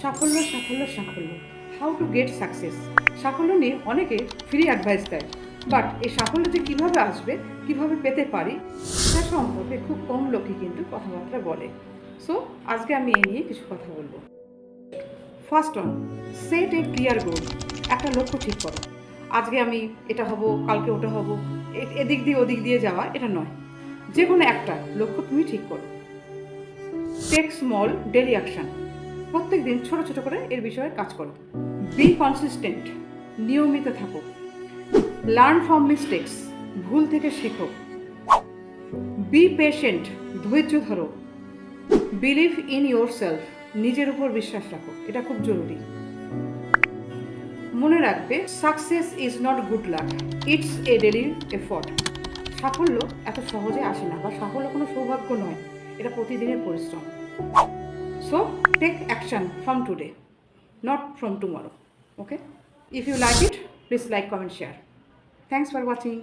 সাফল্য সাফল্য সাফল্য, হাউ টু গেট সাকসেস। সাফল্য নিয়ে অনেকে ফ্রি অ্যাডভাইস দেয়, বাট এই সাফল্য যে কীভাবে আসবে, কীভাবে পেতে পারি, সেটা সম্পর্কে খুব কম লোকই কিন্তু কথাবার্তা বলে। সো আজকে আমি এই নিয়ে কিছু কথা বলবো। ফার্স্ট ওয়ান, সেট এ ক্লিয়ার গোল। একটা লক্ষ্য ঠিক করো। আজকে আমি এটা হব, কালকে ওটা হব, এদিক দিয়ে ওদিক দিয়ে যাওয়া এটা নয়। যে কোনো একটা লক্ষ্য তুমি ঠিক করো। Take small daily action. প্রত্যেক দিন ছোট ছোট করে এর বিষয়ে কাজ করো। বি কনসিস্টেন্ট, নিয়মিত থাকো। লার্ন ফ্রম মিস্টেক্স, ভুল থেকে শেখো। বি পেশেন্ট, ধৈর্য ধরো। বিলিভ ইন ইয়োর সেলফ, নিজের উপর বিশ্বাস রাখো, এটা খুব জরুরি। মনে রাখবে, success is not good luck, it's a daily effort. সাফল্য এত সহজে আসে না, বা সাফল্য কোনো সৌভাগ্য নয়, এটা প্রতিদিনের পরিশ্রম। So take action from today, not from tomorrow. Okay? If you like it, please like, comment, share. Thanks for watching.